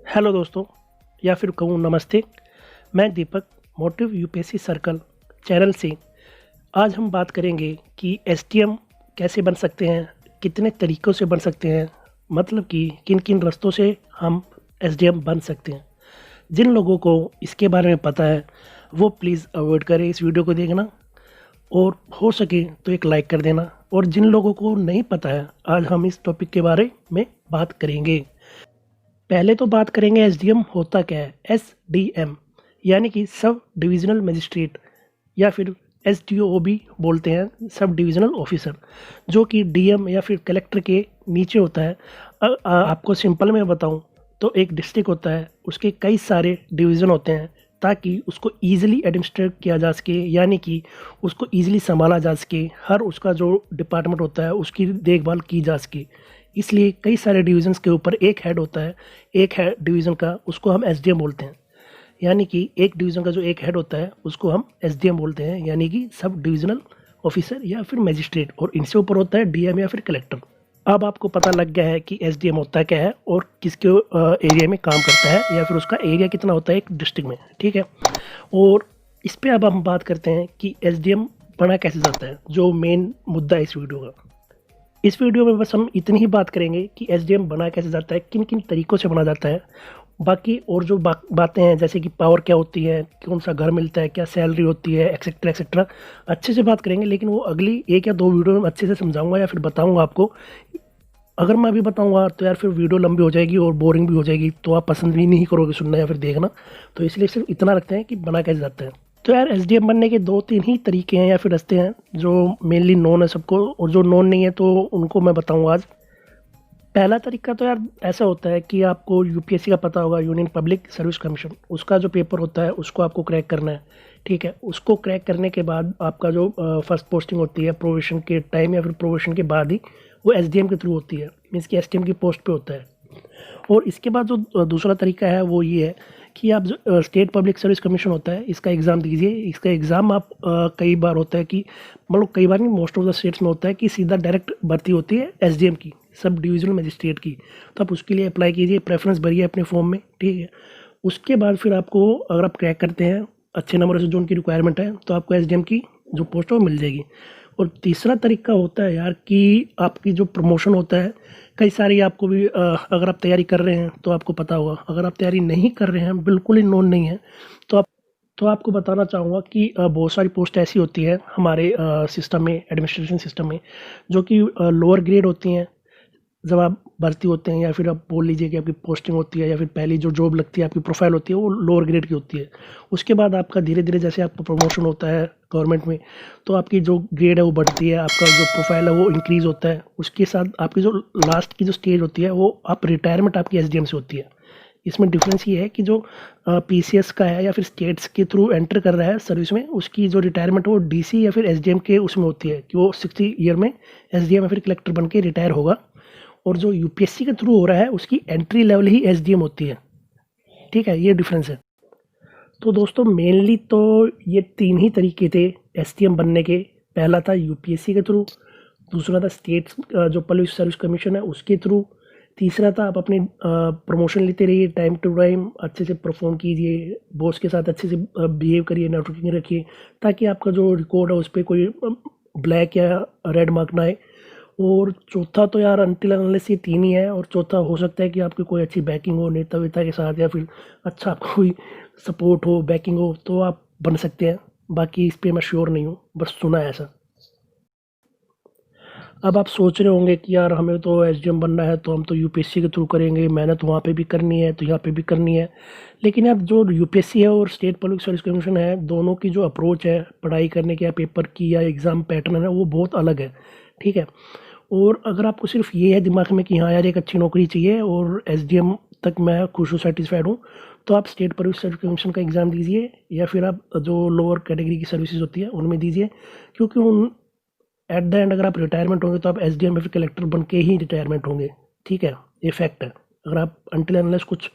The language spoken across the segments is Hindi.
हेलो दोस्तों, या फिर कहूँ नमस्ते। मैं दीपक, मोटिव यूपीएससी सर्कल चैनल से। आज हम बात करेंगे कि एसटीएम कैसे बन सकते हैं, कितने तरीक़ों से बन सकते हैं, मतलब कि किन किन रास्तों से हम एसडीएम बन सकते हैं। जिन लोगों को इसके बारे में पता है वो प्लीज़ अवॉइड करें इस वीडियो को देखना, और हो सके तो एक लाइक कर देना। और जिन लोगों को नहीं पता है, आज हम इस टॉपिक के बारे में बात करेंगे। पहले तो बात करेंगे एसडीएम होता क्या है। एसडीएम यानी कि सब डिविजनल मजिस्ट्रेट, या फिर एसडीओ भी बोलते हैं, सब डिविजनल ऑफिसर, जो कि डीएम या फिर कलेक्टर के नीचे होता है। आपको सिंपल में बताऊं तो एक डिस्ट्रिक्ट होता है, उसके कई सारे डिवीज़न होते हैं ताकि उसको ईजिली एडमिनिस्ट्रेट किया जा सके, यानी कि उसको ईजिली संभाला जा सके। हर उसका जो डिपार्टमेंट होता है उसकी देखभाल की जा सके, इसलिए कई सारे डिविजन्स के ऊपर एक हेड होता है। एक हेड डिवीज़न का उसको हम एसडीएम बोलते हैं, यानी कि एक डिवीज़न का जो एक हेड होता है उसको हम एसडीएम बोलते हैं, यानी कि सब डिविजनल ऑफिसर या फिर मजिस्ट्रेट। और इनसे ऊपर होता है डीएम या फिर कलेक्टर। अब आपको पता लग गया है कि एसडीएम होता क्या है और किसके एरिया में काम करता है, या फिर उसका एरिया कितना होता है एक डिस्ट्रिक्ट में, ठीक है। और इस पर अब हम बात करते हैं कि एसडीएम बना कैसे जाता है, जो मेन मुद्दा है इस वीडियो का। इस वीडियो में बस हम इतनी ही बात करेंगे कि एसडीएम बना कैसे जाता है, किन किन तरीक़ों से बना जाता है। बाकी और जो बातें हैं, जैसे कि पावर क्या होती है, कौन सा घर मिलता है, क्या सैलरी होती है, एक्सेट्रा एक्सेट्रा, अच्छे से बात करेंगे। लेकिन वो अगली एक या दो वीडियो में अच्छे से समझाऊंगा या फिर बताऊंगा आपको। अगर मैं अभी बताऊंगा तो यार फिर वीडियो लंबी हो जाएगी और बोरिंग भी हो जाएगी, तो आप पसंद भी नहीं करोगे सुनना या फिर देखना। तो इसलिए सिर्फ इतना रखते हैं कि बना कैसे जाता है। तो यार एसडीएम बनने के दो तीन ही तरीके हैं या फिर रास्ते हैं जो मेनली नोन है सबको, और जो नोन नहीं है तो उनको मैं बताऊंगा आज। पहला तरीका तो यार ऐसा होता है कि आपको यूपीएससी का पता होगा, यूनियन पब्लिक सर्विस कमीशन, उसका जो पेपर होता है उसको आपको क्रैक करना है, ठीक है। उसको क्रैक करने के बाद आपका जो फर्स्ट पोस्टिंग होती है प्रोवेशन के टाइम या फिर प्रोवेशन के बाद ही, वो एसडीएम के थ्रू होती है, मीन्स कि एसडीएम की पोस्ट पे होता है। और इसके बाद जो दूसरा तरीका है वो ये है कि आप जो स्टेट पब्लिक सर्विस कमीशन होता है इसका एग्ज़ाम दीजिए। इसका एग्ज़ाम आप कई बार होता है कि, मतलब कई बार नहीं, मोस्ट ऑफ द स्टेट्स में होता है कि सीधा डायरेक्ट भर्ती होती है एसडीएम की, सब डिविजनल मजिस्ट्रेट की। तो आप उसके लिए अप्लाई कीजिए, प्रेफरेंस भरिए अपने फॉर्म में, ठीक है। उसके बाद फिर आपको, अगर आप क्रैक करते हैं अच्छे नंबर से जो उनकी रिक्वायरमेंट है, तो आपको एसडीएम की जो पोस्ट है वो मिल जाएगी। और तीसरा तरीका होता है यार कि आपकी जो प्रमोशन होता है, कई सारी आपको भी अगर आप तैयारी कर रहे हैं तो आपको पता होगा। अगर आप तैयारी नहीं कर रहे हैं, बिल्कुल ही नोन नहीं है, तो आपको बताना चाहूँगा कि बहुत सारी पोस्ट ऐसी होती है हमारे सिस्टम में, एडमिनिस्ट्रेशन सिस्टम में, जो कि लोअर ग्रेड होती हैं। जब आप भर्ती होते हैं या फिर आप बोल लीजिए कि आपकी पोस्टिंग होती है या फिर पहली जो जॉब लगती है, आपकी प्रोफाइल होती है, वो लोअर ग्रेड की होती है। उसके बाद आपका धीरे धीरे जैसे आपका प्रमोशन होता है गवर्नमेंट में, तो आपकी जो ग्रेड है वो बढ़ती है, आपका जो प्रोफाइल है वो इंक्रीज़ होता है। उसके साथ आपकी जो लास्ट की जो स्टेज होती है वो आप रिटायरमेंट आपकी एसडीएम से होती है। इसमें डिफरेंस ये है कि जो पीसीएस का है या फिर स्टेट्स के थ्रू एंटर कर रहा है सर्विस में, उसकी जो रिटायरमेंट वो डीसी या फिर एसडीएम के उसमें होती है कि वो 60 ईयर में एसडीएम या फिर कलेक्टर बन के रिटायर होगा। और जो यूपीएससी के थ्रू हो रहा है उसकी एंट्री लेवल ही एसडीएम होती है, ठीक है। ये डिफरेंस है। तो दोस्तों मेनली तो ये तीन ही तरीके थे एसडीएम बनने के। पहला था यूपीएससी के थ्रू, दूसरा था स्टेट जो पब्लिक सर्विस कमीशन है उसके थ्रू, तीसरा था आप अपनी प्रमोशन लेते रहिए, टाइम टू टाइम अच्छे से परफॉर्म कीजिए, बॉस के साथ अच्छे से बिहेव करिए, नेटवर्किंग रखिए, ताकि आपका जो रिकॉर्ड है उस पर कोई ब्लैक या रेड मार्क ना आए। और चौथा तो यार अनटिल अनलेस, ये तीन ही है। और चौथा हो सकता है कि आपकी कोई अच्छी बैकिंग हो नेता वेता के साथ, या फिर अच्छा आपका कोई सपोर्ट हो, बैकिंग हो, तो आप बन सकते हैं। बाकी इस पर मैं श्योर नहीं हूँ, बस सुना है ऐसा। अब आप सोच रहे होंगे कि यार हमें तो एसडीएम बनना है तो हम तो यूपीएससी के थ्रू करेंगे, मेहनत वहाँ पे भी करनी है तो यहाँ पे भी करनी है। लेकिन यार जो यूपीएससी है और स्टेट पब्लिक सर्विस कमीशन है, दोनों की जो अप्रोच है पढ़ाई करने की या पेपर की या एग्ज़ाम पैटर्न है वो बहुत अलग है, ठीक है। और अगर आपको सिर्फ ये है दिमाग में कि हाँ यार एक अच्छी नौकरी चाहिए और एसडीएम तक मैं खुश हूँ, सेटिस्फाइड हूँ, तो आप स्टेट पब्लिक सर्विस कमीशन का एग्ज़ाम दीजिए, या फिर आप जो लोअर कैटेगरी की सर्विसेज होती है उनमें दीजिए। क्योंकि उन एट द एंड अगर आप रिटायरमेंट होंगे तो आप एसडीएम या फिर कलेक्टर बन के ही रिटायरमेंट होंगे, ठीक है। ये फैक्ट है। अगर आप अनटिल अनलेस कुछ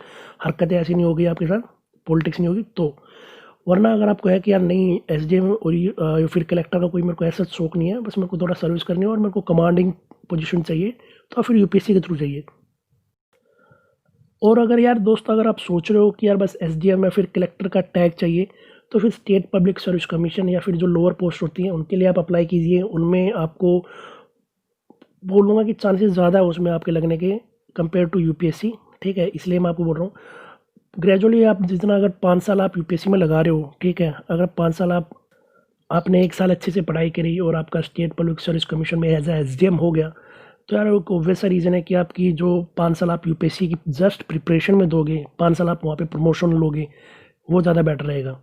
हरकतें ऐसी नहीं होगी आपके साथ, पॉलिटिक्स नहीं होगी तो। वरना अगर आपको है कि यार नहीं एसडीएम और फिर कलेक्टर का कोई मेरे को ऐसा शौक नहीं है, बस मेरे को थोड़ा सर्विस करनी है और मेरे को कमांडिंग पोजीशन चाहिए, तो फिर यूपीएससी के थ्रू चाहिए। और अगर यार दोस्त अगर आप सोच रहे हो कि यार बस एसडीएम या फिर कलेक्टर का टैग चाहिए, तो फिर स्टेट पब्लिक सर्विस कमीशन या फिर जो लोअर पोस्ट होती हैं उनके लिए आप अप्लाई कीजिए। उनमें आपको बोलूँगा कि चांसेस ज़्यादा है उसमें आपके लगने के कंपेयर टू यूपीएससी। ठीक है, इसलिए मैं आपको बोल रहा हूँ ग्रेजुअली आप जितना अगर 5 साल आप यूपीएससी में लगा रहे हो, ठीक है, अगर 5 साल आपने 1 साल अच्छे से पढ़ाई करी और आपका स्टेट पब्लिक सर्विस कमीशन में एज एसडीएम हो गया, तो यार एक ऑब्वियस सा रीज़न है कि आपकी जो 5 साल आप यूपीएससी की जस्ट प्रिपरेशन में दोगे, 5 साल आप वहाँ पे प्रमोशन लोगे, वो ज़्यादा बेटर रहेगा।